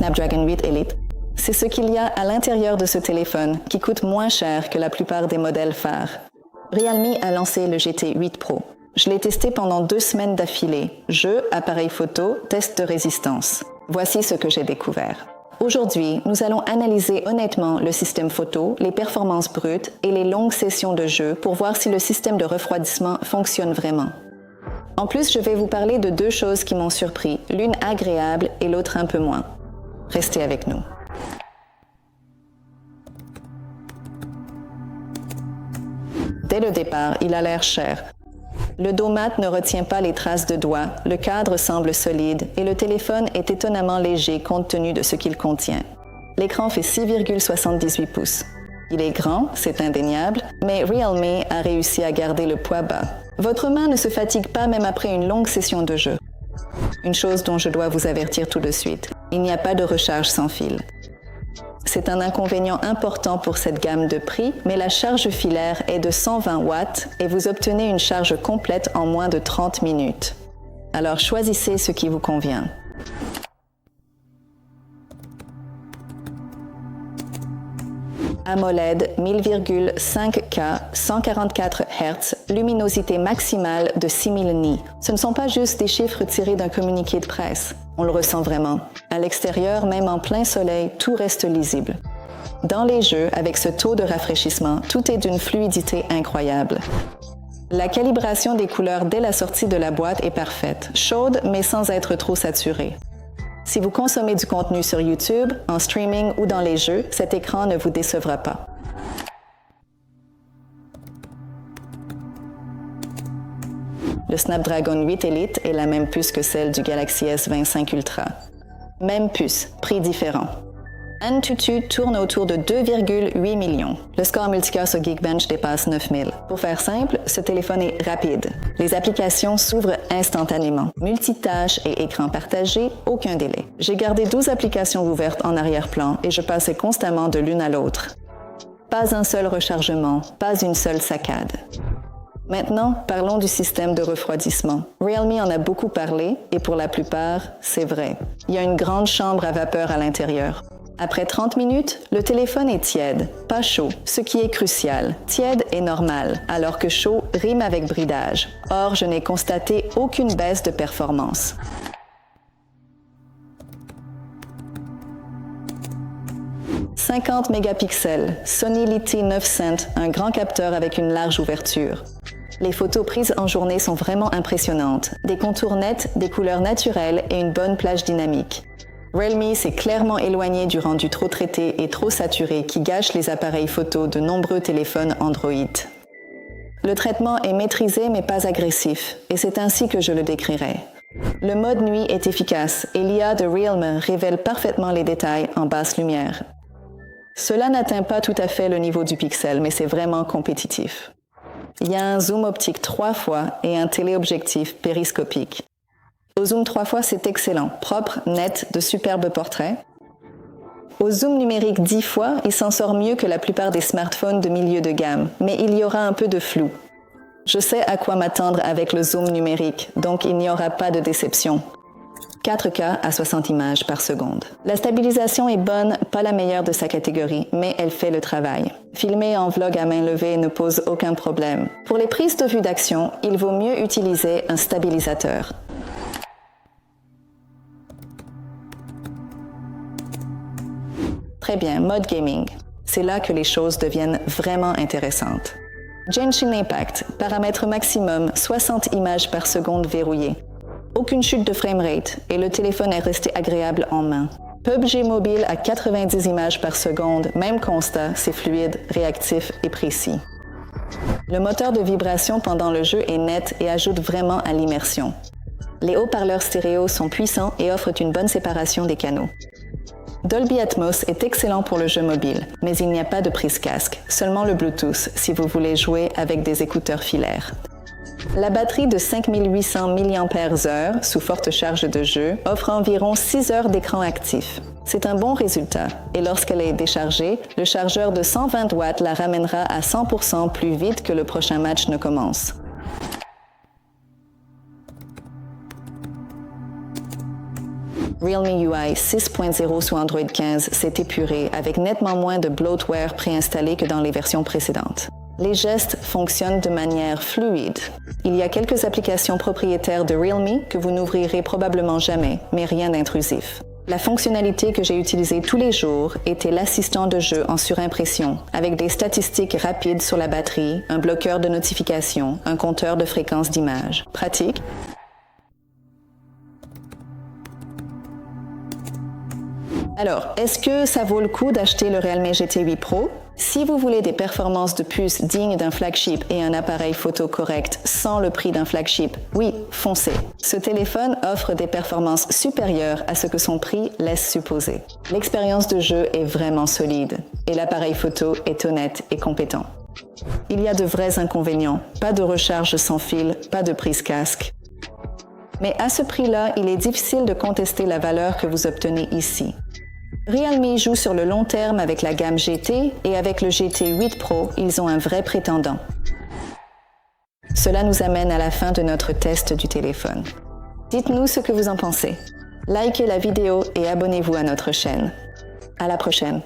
Snapdragon 8 Elite, c'est ce qu'il y a à l'intérieur de ce téléphone qui coûte moins cher que la plupart des modèles phares. Realme a lancé le GT 8 Pro. Je l'ai testé pendant 2 semaines d'affilée. Jeu, appareil photo, test de résistance. Voici ce que j'ai découvert. Aujourd'hui, nous allons analyser honnêtement le système photo, les performances brutes et les longues sessions de jeu pour voir si le système de refroidissement fonctionne vraiment. En plus, je vais vous parler de 2 choses qui m'ont surpris, l'une agréable et l'autre un peu moins. Restez avec nous. Dès le départ, il a l'air cher. Le dos mat ne retient pas les traces de doigts, le cadre semble solide et le téléphone est étonnamment léger compte tenu de ce qu'il contient. L'écran fait 6,78 pouces. Il est grand, c'est indéniable, mais Realme a réussi à garder le poids bas. Votre main ne se fatigue pas même après une longue session de jeu. Une chose dont je dois vous avertir tout de suite, il n'y a pas de recharge sans fil. C'est un inconvénient important pour cette gamme de prix, mais la charge filaire est de 120 watts et vous obtenez une charge complète en moins de 30 minutes. Alors choisissez ce qui vous convient. AMOLED 1000,5K 144 Hz, luminosité maximale de 6000 nits. Ce ne sont pas juste des chiffres tirés d'un communiqué de presse. On le ressent vraiment. À l'extérieur, même en plein soleil, tout reste lisible. Dans les jeux, avec ce taux de rafraîchissement, tout est d'une fluidité incroyable. La calibration des couleurs dès la sortie de la boîte est parfaite, chaude mais sans être trop saturée. Si vous consommez du contenu sur YouTube, en streaming ou dans les jeux, cet écran ne vous décevra pas. Le Snapdragon 8 Elite est la même puce que celle du Galaxy S25 Ultra. Même puce, prix différent. AnTuTu tourne autour de 2,8 millions. Le score multicœur sur Geekbench dépasse 9000. Pour faire simple, ce téléphone est rapide. Les applications s'ouvrent instantanément. Multitâches et écran partagé, aucun délai. J'ai gardé 12 applications ouvertes en arrière-plan et je passais constamment de l'une à l'autre. Pas un seul rechargement, pas une seule saccade. Maintenant, parlons du système de refroidissement. Realme en a beaucoup parlé et pour la plupart, c'est vrai. Il y a une grande chambre à vapeur à l'intérieur. Après 30 minutes, le téléphone est tiède, pas chaud, ce qui est crucial. Tiède est normal, alors que chaud rime avec bridage. Or, je n'ai constaté aucune baisse de performance. « 50 mégapixels, Sony Litty 9 Cent, un grand capteur avec une large ouverture. Les photos prises en journée sont vraiment impressionnantes. Des contours nets, des couleurs naturelles et une bonne plage dynamique. Realme s'est clairement éloigné du rendu trop traité et trop saturé qui gâche les appareils photo de nombreux téléphones Android. Le traitement est maîtrisé mais pas agressif, et c'est ainsi que je le décrirais. Le mode nuit est efficace et l'IA de Realme révèle parfaitement les détails en basse lumière. Cela n'atteint pas tout à fait le niveau du Pixel, mais c'est vraiment compétitif. Il y a un zoom optique 3 fois et un téléobjectif périscopique. Au zoom 3 fois, c'est excellent, propre, net, de superbes portraits. Au zoom numérique 10 fois, il s'en sort mieux que la plupart des smartphones de milieu de gamme, mais il y aura un peu de flou. Je sais à quoi m'attendre avec le zoom numérique, donc il n'y aura pas de déception. 4K à 60 images par seconde. La stabilisation est bonne, pas la meilleure de sa catégorie, mais elle fait le travail. Filmer en vlog à main levée ne pose aucun problème. Pour les prises de vue d'action, il vaut mieux utiliser un stabilisateur. Très bien, mode gaming. C'est là que les choses deviennent vraiment intéressantes. Genshin Impact, paramètre maximum, 60 images par seconde verrouillées. Aucune chute de framerate et le téléphone est resté agréable en main. PUBG Mobile à 90 images par seconde, même constat, c'est fluide, réactif et précis. Le moteur de vibration pendant le jeu est net et ajoute vraiment à l'immersion. Les haut-parleurs stéréo sont puissants et offrent une bonne séparation des canaux. Dolby Atmos est excellent pour le jeu mobile, mais il n'y a pas de prise casque, seulement le Bluetooth si vous voulez jouer avec des écouteurs filaires. La batterie de 5800 mAh sous forte charge de jeu offre environ 6 heures d'écran actif. C'est un bon résultat, et lorsqu'elle est déchargée, le chargeur de 120 watts la ramènera à 100% plus vite que le prochain match ne commence. Realme UI 6.0 sous Android 15 s'est épuré avec nettement moins de bloatware préinstallé que dans les versions précédentes. Les gestes fonctionnent de manière fluide. Il y a quelques applications propriétaires de Realme que vous n'ouvrirez probablement jamais, mais rien d'intrusif. La fonctionnalité que j'ai utilisée tous les jours était l'assistant de jeu en surimpression, avec des statistiques rapides sur la batterie, un bloqueur de notifications, un compteur de fréquence d'image. Pratique. Alors, est-ce que ça vaut le coup d'acheter le Realme GT8 Pro? Si vous voulez des performances de puce dignes d'un flagship et un appareil photo correct sans le prix d'un flagship, oui, foncez. Ce téléphone offre des performances supérieures à ce que son prix laisse supposer. L'expérience de jeu est vraiment solide et l'appareil photo est honnête et compétent. Il y a de vrais inconvénients, pas de recharge sans fil, pas de prise casque. Mais à ce prix-là, il est difficile de contester la valeur que vous obtenez ici. Realme joue sur le long terme avec la gamme GT et avec le GT8 Pro, ils ont un vrai prétendant. Cela nous amène à la fin de notre test du téléphone. Dites-nous ce que vous en pensez. Likez la vidéo et abonnez-vous à notre chaîne. À la prochaine.